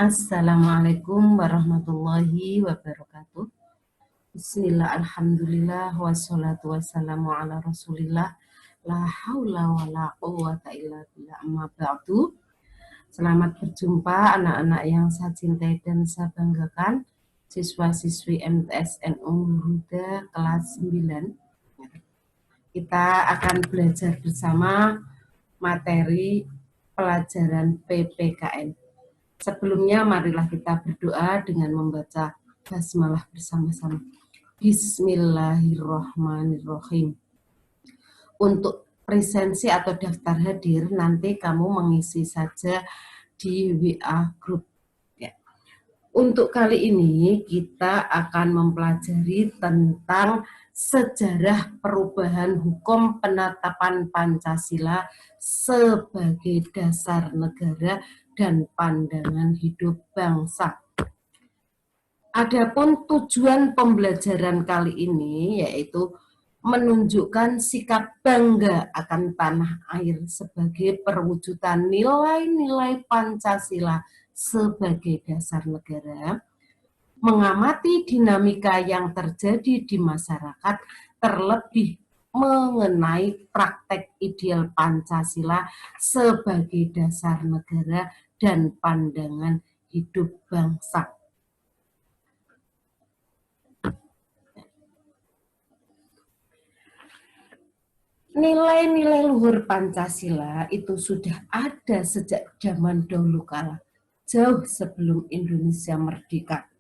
Assalamualaikum warahmatullahi wabarakatuh. Bismillah, alhamdulillah, wassalatu wassalamu ala rasulillah, la haula wa la quwwata illa billah, amma ba'du. Selamat berjumpa anak-anak yang saya cintai dan saya banggakan, siswa-siswi MTS NU Huda kelas 9. Kita akan belajar bersama materi pelajaran PPKN. Sebelumnya marilah kita berdoa dengan membaca basmalah bersama-sama. Bismillahirrahmanirrahim. Untuk presensi atau daftar hadir nanti kamu mengisi saja di WA Group. Ya. Untuk kali ini kita akan mempelajari tentang sejarah perubahan hukum penetapan Pancasila sebagai dasar negara dan pandangan hidup bangsa. Adapun tujuan pembelajaran kali ini yaitu menunjukkan sikap bangga akan tanah air sebagai perwujudan nilai-nilai Pancasila sebagai dasar negara, mengamati dinamika yang terjadi di masyarakat, terlebih mengenai praktek ideal Pancasila sebagai dasar negara dan pandangan hidup bangsa. Nilai-nilai luhur Pancasila itu sudah ada sejak zaman dahulu kala, jauh sebelum Indonesia merdeka.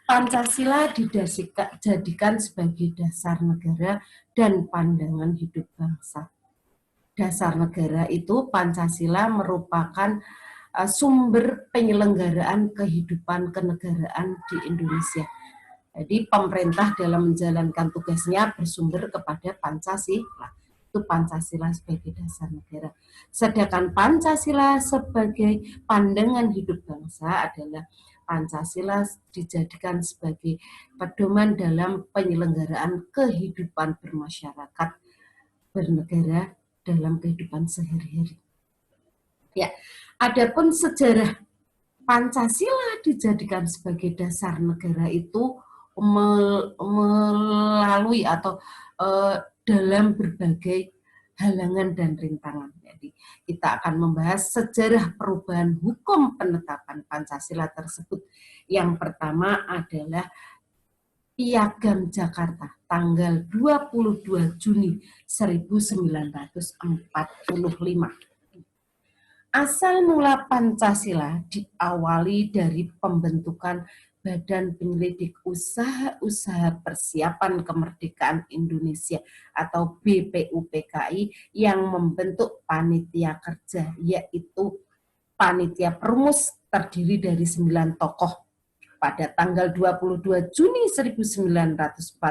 Pancasila dijadikan sebagai dasar negara dan pandangan hidup bangsa. Dasar negara itu Pancasila merupakan sumber penyelenggaraan kehidupan kenegaraan di Indonesia. Jadi pemerintah dalam menjalankan tugasnya bersumber kepada Pancasila. Itu Pancasila sebagai dasar negara. Sedangkan Pancasila sebagai pandangan hidup bangsa adalah Pancasila dijadikan sebagai pedoman dalam penyelenggaraan kehidupan bermasyarakat, bernegara dalam kehidupan sehari-hari. Ya, adapun sejarah Pancasila dijadikan sebagai dasar negara itu melalui atau dalam berbagai halangan dan rintangan. Jadi kita akan membahas sejarah perubahan hukum penetapan Pancasila tersebut. Yang pertama adalah Piagam Jakarta tanggal 22 Juni 1945. Asal mula Pancasila diawali dari pembentukan Badan Penyelidik Usaha-Usaha Persiapan Kemerdekaan Indonesia atau BPUPKI yang membentuk panitia kerja, yaitu panitia perumus terdiri dari 9 tokoh. Pada tanggal 22 Juni 1945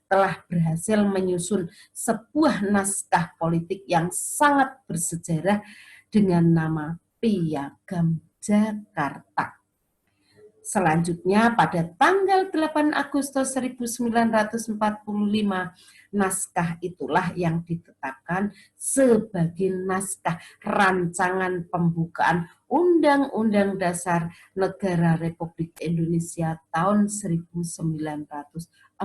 telah berhasil menyusun sebuah naskah politik yang sangat bersejarah dengan nama Piagam Jakarta. Selanjutnya pada tanggal 8 Agustus 1945, naskah itulah yang ditetapkan sebagai naskah rancangan pembukaan Undang-Undang Dasar Negara Republik Indonesia tahun 1945.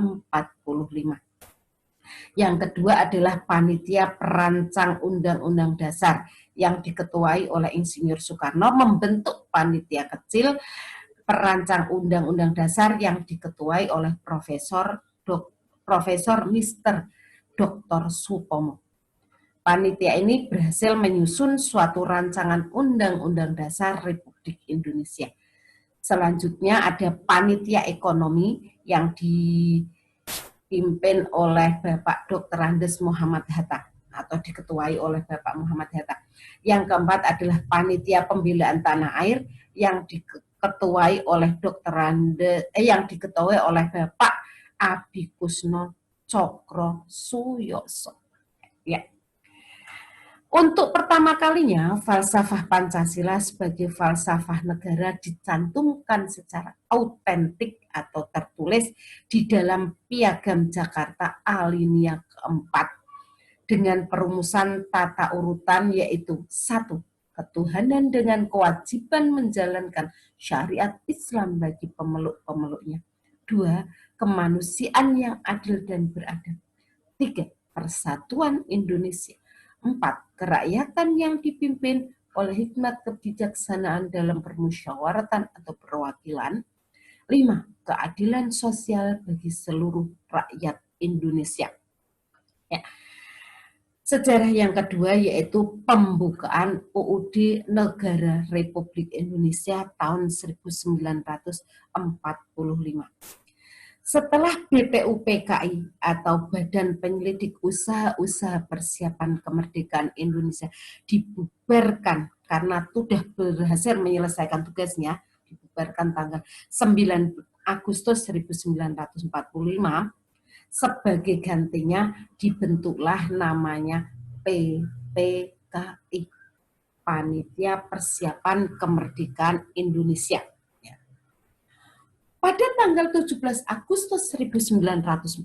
Yang kedua adalah Panitia Perancang Undang-Undang Dasar yang diketuai oleh Insinyur Soekarno membentuk panitia kecil perancang Undang-Undang Dasar yang diketuai oleh Profesor Mr. Dr. Supomo. Panitia ini berhasil menyusun suatu rancangan Undang-Undang Dasar Republik Indonesia. Selanjutnya ada Panitia Ekonomi yang dipimpin oleh Bapak Dr. Andes Muhammad Hatta atau diketuai oleh Bapak Muhammad Hatta. Yang keempat adalah Panitia Pembelaan Tanah Air yang diketuai oleh yang diketuai oleh Bapak Abi Kusno Cokro Suyoso. Ya. Untuk pertama kalinya, falsafah Pancasila sebagai falsafah negara dicantumkan secara autentik atau tertulis di dalam Piagam Jakarta alinea keempat dengan perumusan tata urutan yaitu 1. ketuhanan dengan kewajiban menjalankan syariat Islam bagi pemeluk-pemeluknya. 2. Kemanusiaan yang adil dan beradab. 3. Persatuan Indonesia. 4. Kerakyatan yang dipimpin oleh hikmat kebijaksanaan dalam permusyawaratan atau perwakilan. 5. Keadilan sosial bagi seluruh rakyat Indonesia. Ya. Sejarah yang kedua yaitu pembukaan UUD Negara Republik Indonesia tahun 1945. Setelah BPUPKI atau Badan Penyelidik Usaha-Usaha Persiapan Kemerdekaan Indonesia dibubarkan karena sudah berhasil menyelesaikan tugasnya, dibubarkan tanggal 9 Agustus 1945, sebagai gantinya dibentuklah namanya PPKI, Panitia Persiapan Kemerdekaan Indonesia. Pada tanggal 17 Agustus 1945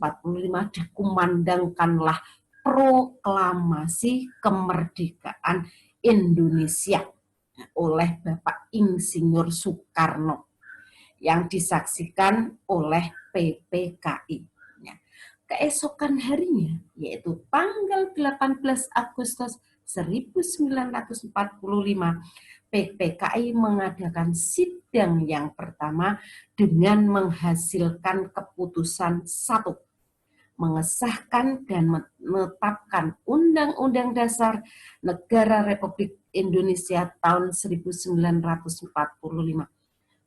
dikumandangkanlah Proklamasi Kemerdekaan Indonesia oleh Bapak Insinyur Soekarno yang disaksikan oleh PPKI. Keesokan harinya, yaitu tanggal 18 Agustus 1945, PPKI mengadakan sidang yang pertama dengan menghasilkan keputusan 1. Mengesahkan dan menetapkan Undang-Undang Dasar Negara Republik Indonesia tahun 1945.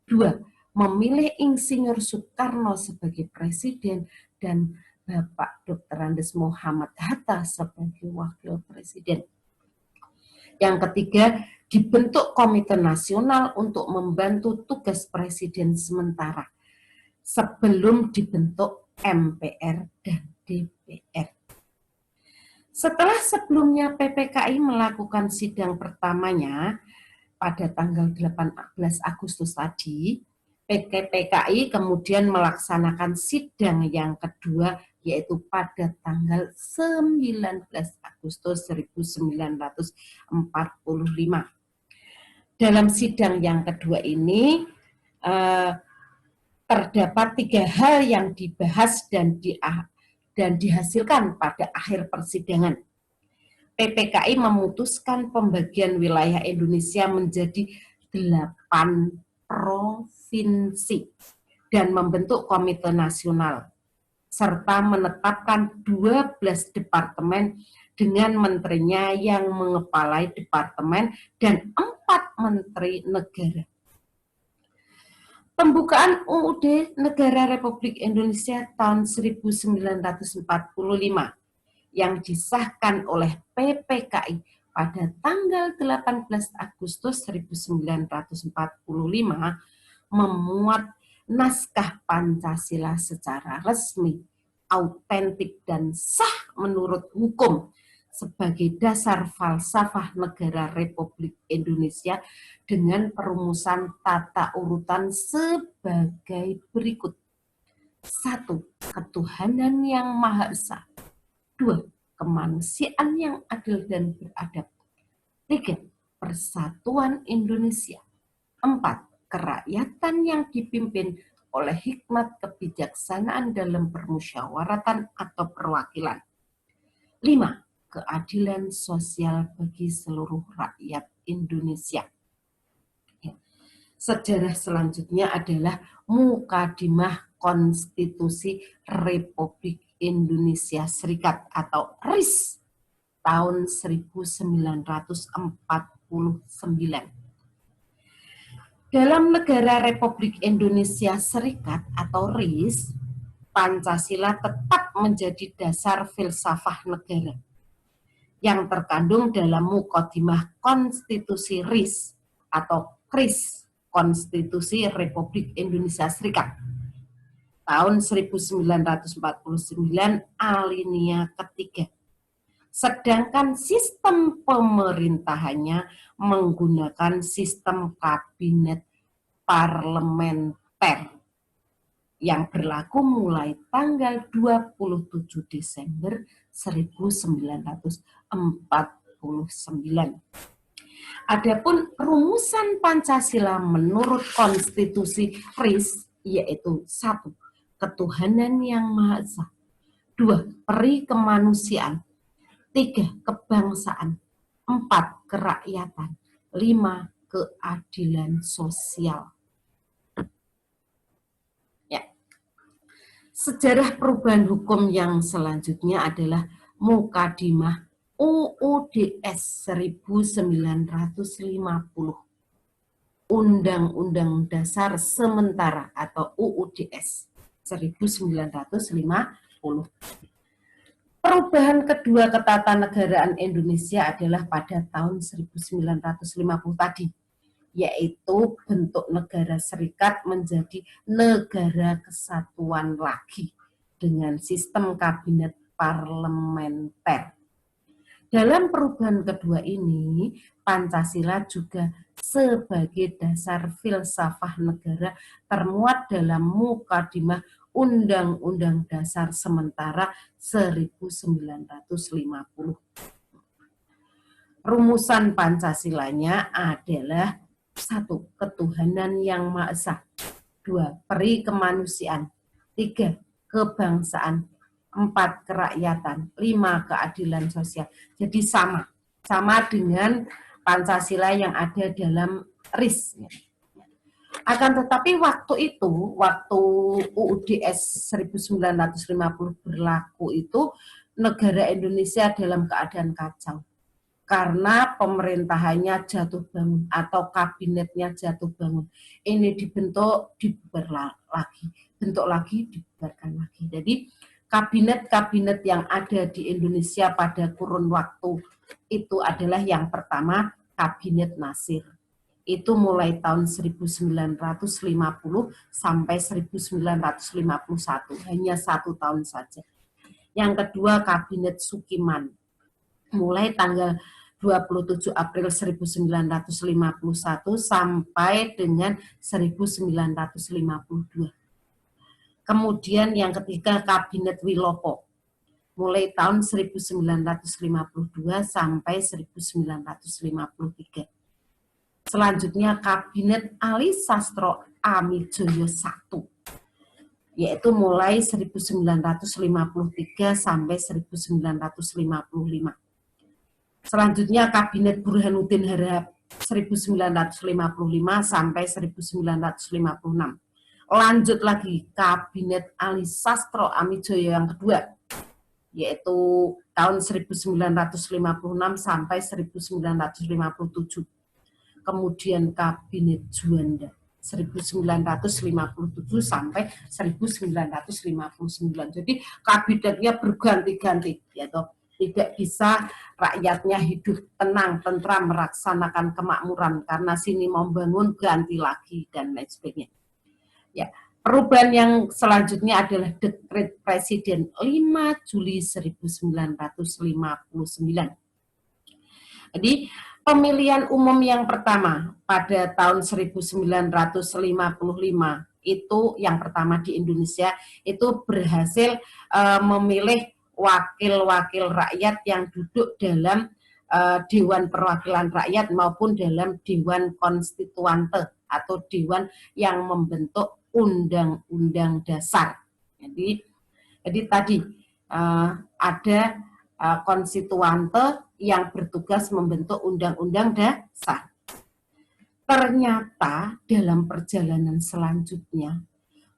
2. Memilih Insinyur Soekarno sebagai presiden dan Bapak Dr. Andes Muhammad Hatta sebagai wakil presiden. Yang ketiga, dibentuk Komite Nasional untuk membantu tugas presiden sementara sebelum dibentuk MPR dan DPR. Setelah sebelumnya PPKI melakukan sidang pertamanya pada tanggal 18 Agustus tadi, PPKI kemudian melaksanakan sidang yang kedua yaitu pada tanggal 19 Agustus 1945. Dalam sidang yang kedua ini terdapat 3 hal yang dibahas dan dihasilkan pada akhir persidangan. PPKI memutuskan pembagian wilayah Indonesia menjadi 8 provinsi dan membentuk komite nasional serta menetapkan 12 departemen dengan menterinya yang mengepalai departemen dan 4 menteri negara. Pembukaan UUD Negara Republik Indonesia tahun 1945 yang disahkan oleh PPKI pada tanggal 18 Agustus 1945 memuat naskah Pancasila secara resmi, autentik dan sah menurut hukum sebagai dasar falsafah negara Republik Indonesia dengan perumusan tata urutan sebagai berikut. 1. Ketuhanan yang Maha Esa. 2. Kemanusiaan yang adil dan beradab. 3. Persatuan Indonesia. 4. Kerakyatan yang dipimpin oleh hikmat kebijaksanaan dalam permusyawaratan atau perwakilan. 5. Keadilan sosial bagi seluruh rakyat Indonesia. Sejarah selanjutnya adalah Mukadimah Konstitusi Republik Indonesia Serikat atau RIS tahun 1949. Dalam negara Republik Indonesia Serikat atau RIS, Pancasila tetap menjadi dasar filsafah negara yang terkandung dalam Mukadimah Konstitusi RIS atau KRIS, Konstitusi Republik Indonesia Serikat tahun 1949 alinea ketiga. Sedangkan sistem pemerintahannya menggunakan sistem kabinet parlementer yang berlaku mulai tanggal 27 Desember 1949. Adapun rumusan Pancasila menurut konstitusi RIS yaitu 1. Ketuhanan yang Maha Esa. 2. Peri kemanusiaan. 3. Kebangsaan. 4. Kerakyatan. 5. Keadilan sosial. Ya. Sejarah perubahan hukum yang selanjutnya adalah Mukadimah UUDS 1950. Undang-Undang Dasar Sementara atau UUDS 1950. Perubahan kedua ketatanegaraan Indonesia adalah pada tahun 1950 tadi, yaitu bentuk negara serikat menjadi negara kesatuan lagi dengan sistem kabinet parlementer. Dalam perubahan kedua ini, Pancasila juga sebagai dasar filsafah negara termuat dalam Mukadimah Undang-Undang Dasar Sementara 1950. Rumusan Pancasilanya adalah 1. Ketuhanan yang Maha Esa. 2. Peri kemanusiaan. 3. Kebangsaan. 4. Kerakyatan. 5. Keadilan sosial. Jadi sama dengan Pancasila yang ada dalam RIS. Akan tetapi waktu UUDS 1950 berlaku itu, negara Indonesia dalam keadaan kacau. Karena pemerintahannya jatuh bangun atau kabinetnya jatuh bangun. Ini dibentuk, dibubar lagi. Bentuk lagi, dibubarkan lagi. Jadi kabinet-kabinet yang ada di Indonesia pada kurun waktu itu adalah yang pertama Kabinet Nasir. Itu mulai tahun 1950 sampai 1951, hanya 1 tahun saja. Yang kedua Kabinet Sukiman, mulai tanggal 27 April 1951 sampai dengan 1952. Kemudian yang ketiga Kabinet Wilopo, mulai tahun 1952 sampai 1953. Selanjutnya Kabinet Ali Sastro Amijoyo I, yaitu mulai 1953 sampai 1955. Selanjutnya Kabinet Burhanuddin Harahap 1955 sampai 1956. Lanjut lagi Kabinet Ali Sastro Amijoyo yang kedua, yaitu tahun 1956 sampai 1957. Kemudian Kabinet Juanda 1957 sampai 1959. Jadi kabinetnya berganti-ganti, yaitu tidak bisa rakyatnya hidup tenang, tentram, melaksanakan kemakmuran karena sini membangun ganti lagi dan lain sebagainya. Ya, perubahan yang selanjutnya adalah Dekret Presiden 5 Juli 1959. Jadi pemilihan umum yang pertama pada tahun 1955 itu yang pertama di Indonesia itu berhasil memilih wakil-wakil rakyat yang duduk dalam Dewan Perwakilan Rakyat maupun dalam Dewan Konstituante atau dewan yang membentuk Undang-Undang Dasar. Jadi tadi ada konstituante yang bertugas membentuk Undang-Undang Dasar. Ternyata dalam perjalanan selanjutnya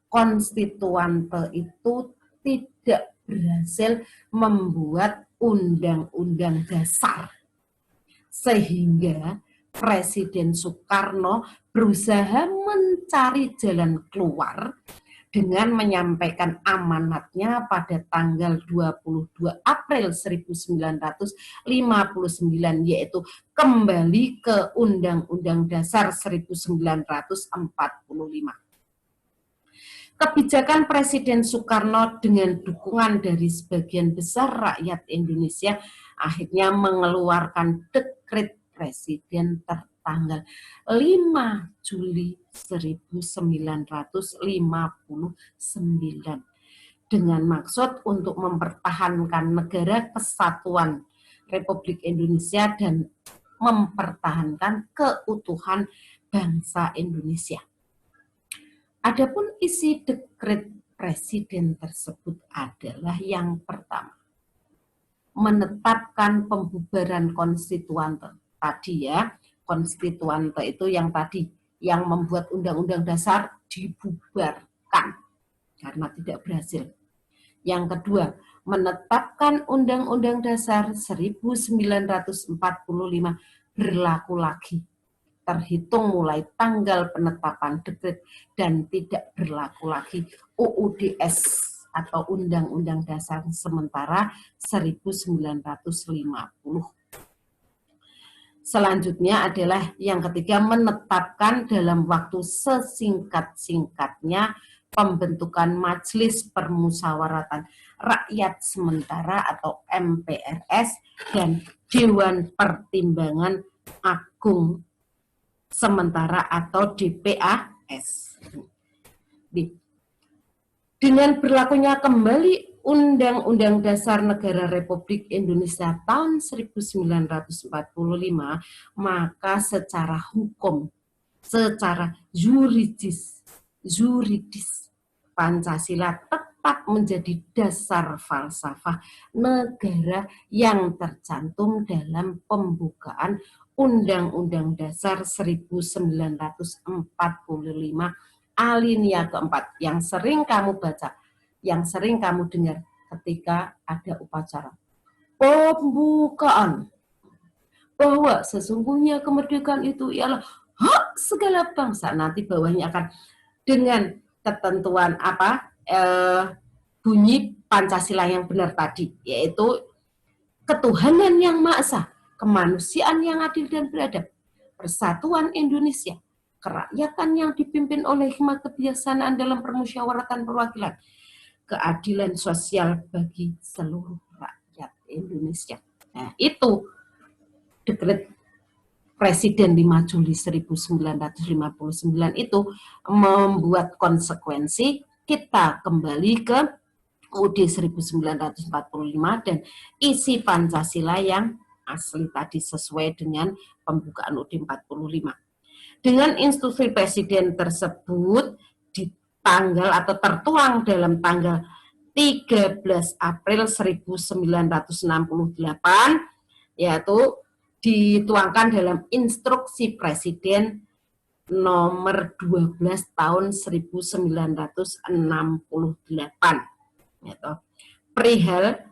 konstituante itu tidak berhasil membuat Undang-Undang Dasar, sehingga Presiden Soekarno berusaha mencari jalan keluar dengan menyampaikan amanatnya pada tanggal 22 April 1959, yaitu kembali ke Undang-Undang Dasar 1945. Kebijakan Presiden Soekarno dengan dukungan dari sebagian besar rakyat Indonesia akhirnya mengeluarkan Dekret Presiden tertanggal 5 Juli 1959 dengan maksud untuk mempertahankan negara kesatuan Republik Indonesia dan mempertahankan keutuhan bangsa Indonesia. Adapun isi dekret presiden tersebut adalah yang pertama, menetapkan pembubaran konstituante. Tadi ya, konstituante itu yang tadi, yang membuat undang-undang dasar dibubarkan karena tidak berhasil. Yang kedua, menetapkan Undang-Undang Dasar 1945 berlaku lagi, terhitung mulai tanggal penetapan dekret dan tidak berlaku lagi UUDS atau Undang-Undang Dasar sementara 1950. Selanjutnya adalah yang ketiga, menetapkan dalam waktu sesingkat-singkatnya pembentukan Majelis Permusyawaratan Rakyat Sementara atau MPRS dan Dewan Pertimbangan Agung Sementara atau DPAS. Dengan berlakunya kembali Undang-Undang Dasar Negara Republik Indonesia tahun 1945, maka secara hukum, secara yuridis, Pancasila tetap menjadi dasar falsafah negara yang tercantum dalam pembukaan Undang-Undang Dasar 1945 alinea keempat yang sering kamu baca, yang sering kamu dengar ketika ada upacara pembukaan, bahwa sesungguhnya kemerdekaan itu ialah hak segala bangsa. Nanti bawahnya akan dengan ketentuan bunyi Pancasila yang benar tadi, yaitu ketuhanan yang Maha Esa, kemanusiaan yang adil dan beradab, persatuan Indonesia, kerakyatan yang dipimpin oleh hikmah kebijaksanaan dalam permusyawaratan perwakilan, keadilan sosial bagi seluruh rakyat Indonesia. Nah, itu dekret Presiden 5 Juli 1959 itu membuat konsekuensi kita kembali ke UUD 1945 dan isi Pancasila yang asli tadi sesuai dengan pembukaan UUD 45. Dengan instruksi Presiden tersebut di tanggal atau tertuang dalam tanggal 13 April 1968, yaitu dituangkan dalam instruksi Presiden nomor 12 tahun 1968, yaitu perihal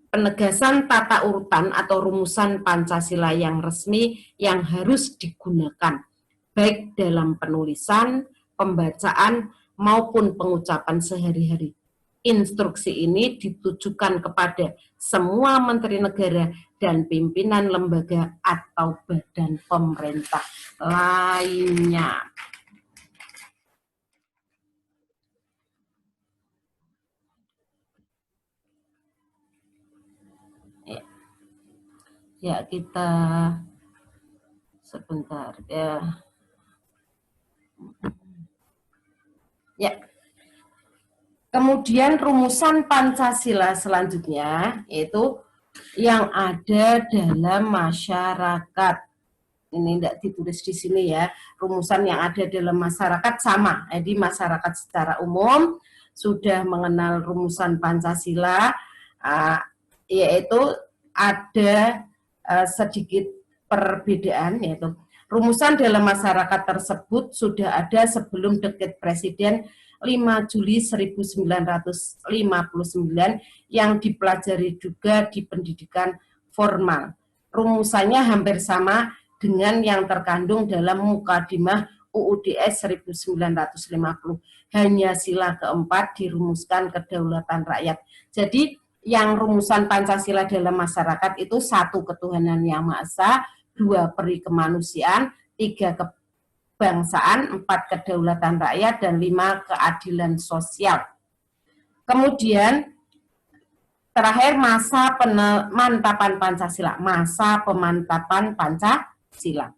penegasan tata urutan atau rumusan Pancasila yang resmi yang harus digunakan baik dalam penulisan, pembacaan, maupun pengucapan sehari-hari. Instruksi ini ditujukan kepada semua menteri negara dan pimpinan lembaga atau badan pemerintah lainnya. Ya, kita sebentar ya. Ya. Kemudian rumusan Pancasila selanjutnya yaitu yang ada dalam masyarakat. Ini tidak ditulis di sini ya. Rumusan yang ada dalam masyarakat sama. Jadi masyarakat secara umum sudah mengenal rumusan Pancasila, yaitu ada sedikit perbedaan, yaitu rumusan dalam masyarakat tersebut sudah ada sebelum dekret Presiden 5 Juli 1959 yang dipelajari juga di pendidikan formal. Rumusannya hampir sama dengan yang terkandung dalam Mukadimah UUDS 1950. Hanya sila keempat dirumuskan kedaulatan rakyat. Jadi yang rumusan Pancasila dalam masyarakat itu 1 ketuhanan yang Maha Esa, 2 peri kemanusiaan, 3 kebangsaan, 4 kedaulatan rakyat, dan 5 keadilan sosial. Kemudian terakhir masa pemantapan Pancasila, masa pemantapan Pancasila.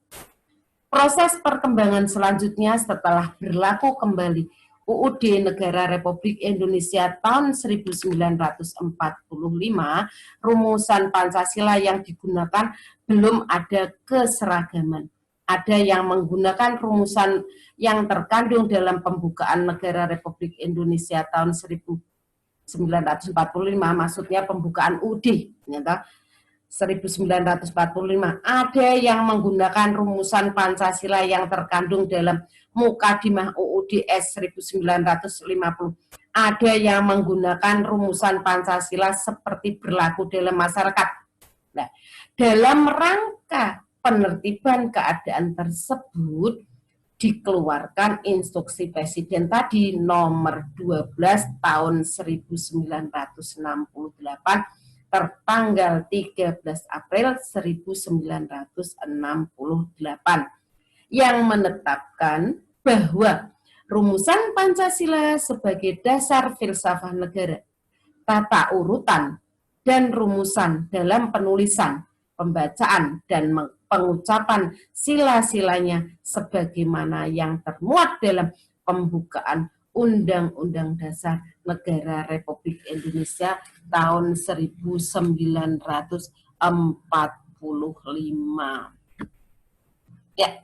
Proses perkembangan selanjutnya setelah berlaku kembali UUD Negara Republik Indonesia tahun 1945, rumusan Pancasila yang digunakan belum ada keseragaman. Ada yang menggunakan rumusan yang terkandung dalam pembukaan Negara Republik Indonesia tahun 1945, maksudnya pembukaan UUD, 1945. Ada yang menggunakan rumusan Pancasila yang terkandung dalam Mukadimah UUD S 1950. Ada yang menggunakan rumusan Pancasila seperti berlaku dalam masyarakat. Nah, dalam rangka penertiban keadaan tersebut dikeluarkan instruksi Presiden tadi nomor 12 tahun 1968 tertanggal 13 April 1968 yang menetapkan bahwa rumusan Pancasila sebagai dasar filsafat negara, tata urutan, dan rumusan dalam penulisan, pembacaan, dan pengucapan sila-silanya sebagaimana yang termuat dalam pembukaan Undang-Undang Dasar Negara Republik Indonesia tahun 1945. Ya,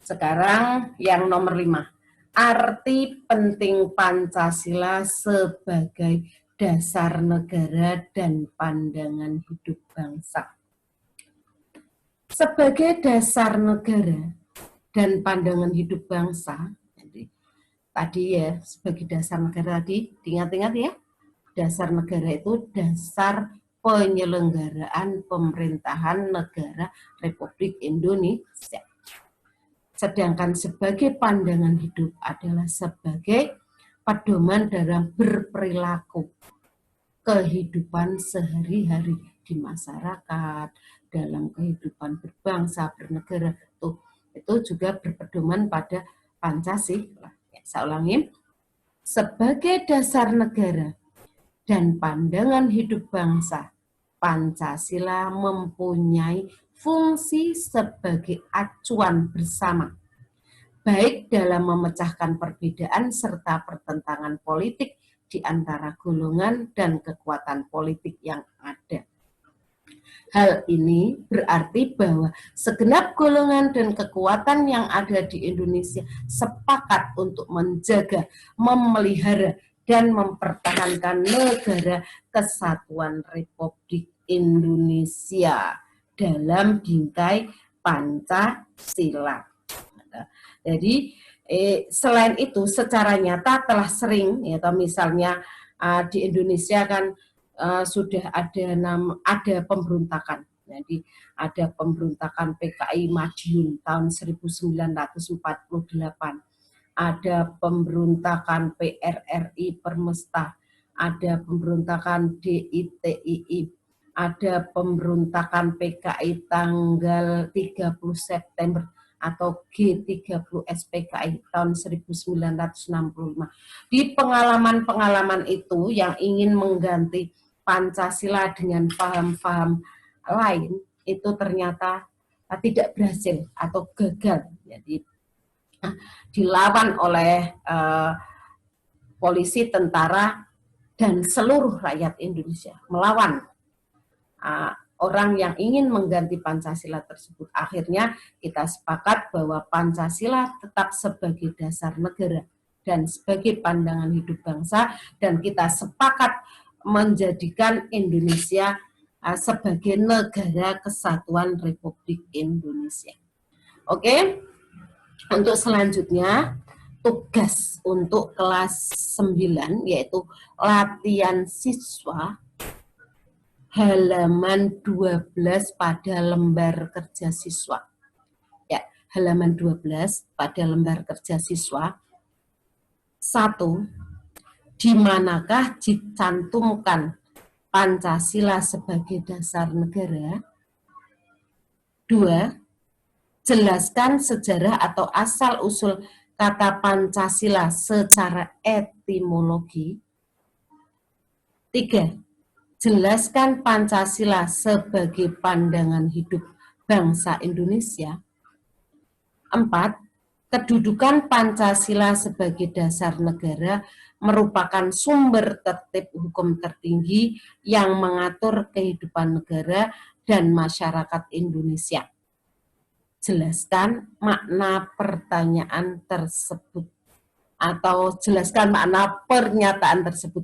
sekarang yang nomor 5. Arti penting Pancasila sebagai dasar negara dan pandangan hidup bangsa. Sebagai dasar negara dan pandangan hidup bangsa, tadi ya, sebagai dasar negara tadi, ingat-ingat ya, dasar negara itu dasar penyelenggaraan pemerintahan negara Republik Indonesia. Sedangkan sebagai pandangan hidup adalah sebagai pedoman dalam berperilaku kehidupan sehari-hari di masyarakat, dalam kehidupan berbangsa, bernegara, itu juga berpedoman pada Pancasila. Saya ulangi, sebagai dasar negara dan pandangan hidup bangsa, Pancasila mempunyai fungsi sebagai acuan bersama, baik dalam memecahkan perbedaan serta pertentangan politik di antara golongan dan kekuatan politik yang ada. Hal ini berarti bahwa segenap golongan dan kekuatan yang ada di Indonesia sepakat untuk menjaga, memelihara, dan mempertahankan negara kesatuan Republik Indonesia dalam bingkai Pancasila. Jadi selain itu secara nyata telah sering, ya, misalnya di Indonesia kan sudah ada pemberontakan. Jadi ada pemberontakan PKI Madiun tahun 1948, ada pemberontakan PRRI Permesta, ada pemberontakan DITII, ada pemberontakan PKI tanggal 30 September atau G30 SPKI tahun 1965. Di pengalaman-pengalaman itu yang ingin mengganti Pancasila dengan paham-paham lain itu ternyata tidak berhasil atau gagal. Jadi dilawan oleh polisi, tentara, dan seluruh rakyat Indonesia melawan orang yang ingin mengganti Pancasila tersebut. Akhirnya kita sepakat bahwa Pancasila tetap sebagai dasar negara dan sebagai pandangan hidup bangsa, dan kita sepakat menjadikan Indonesia sebagai negara kesatuan Republik Indonesia. Oke, untuk selanjutnya tugas untuk kelas 9 yaitu latihan siswa halaman 12 pada lembar kerja siswa. Ya, halaman 12 pada lembar kerja siswa. 1. Di manakah dicantumkan Pancasila sebagai dasar negara? 2. Jelaskan sejarah atau asal-usul kata Pancasila secara etimologi. 3. Jelaskan Pancasila sebagai pandangan hidup bangsa Indonesia. 4. Kedudukan Pancasila sebagai dasar negara merupakan sumber tertib hukum tertinggi yang mengatur kehidupan negara dan masyarakat Indonesia. Jelaskan makna pertanyaan tersebut atau jelaskan makna pernyataan tersebut.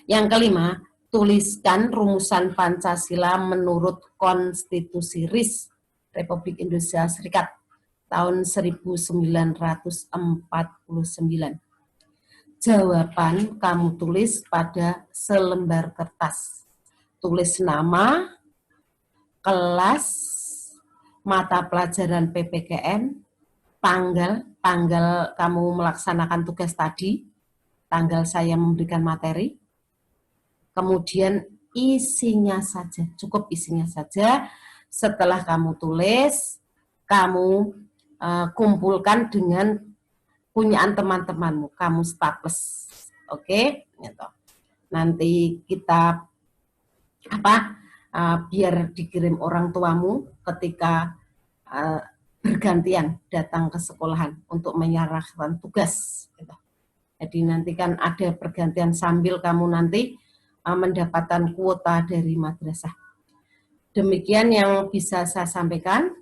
Yang kelima, tuliskan rumusan Pancasila menurut Konstitusi RIS Republik Indonesia Serikat tahun 1949. Jawaban kamu tulis pada selembar kertas. Tulis nama, kelas, mata pelajaran PPKN, tanggal kamu melaksanakan tugas tadi, tanggal saya memberikan materi, kemudian isinya saja, cukup isinya saja. Setelah kamu tulis, kamu kumpulkan dengan punyaan teman-temanmu, kamu staples, oke? Gitu. Nanti kita biar dikirim orang tuamu ketika bergantian datang ke sekolahan untuk menyerahkan tugas. Gitu. Jadi nanti kan ada pergantian sambil kamu nanti mendapatkan kuota dari madrasah. Demikian yang bisa saya sampaikan.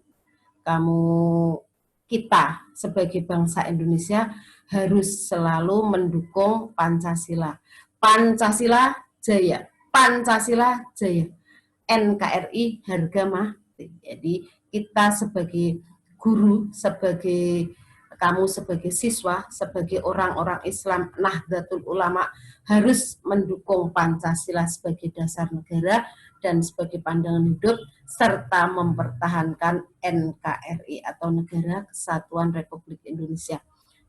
Kita sebagai bangsa Indonesia harus selalu mendukung Pancasila. Pancasila jaya, Pancasila jaya. NKRI harga mati. Jadi kita sebagai guru, kamu sebagai siswa, sebagai orang-orang Islam Nahdlatul Ulama harus mendukung Pancasila sebagai dasar negara dan sebagai pandangan hidup, serta mempertahankan NKRI atau Negara Kesatuan Republik Indonesia.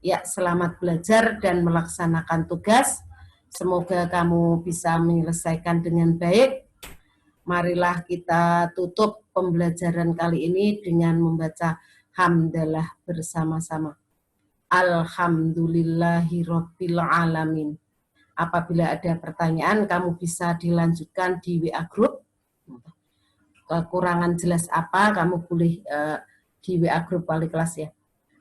Ya, selamat belajar dan melaksanakan tugas. Semoga kamu bisa menyelesaikan dengan baik. Marilah kita tutup pembelajaran kali ini dengan membaca hamdalah bersama-sama. Alhamdulillahirabbil alamin. Apabila ada pertanyaan, kamu bisa dilanjutkan di WA Group. Kekurangan jelas apa, kamu boleh di WA Group wali kelas ya.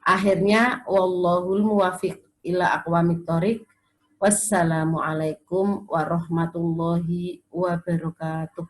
Akhirnya, wallahul muwafiq ila aqwamit thoriq. Wassalamualaikum warahmatullahi wabarakatuh.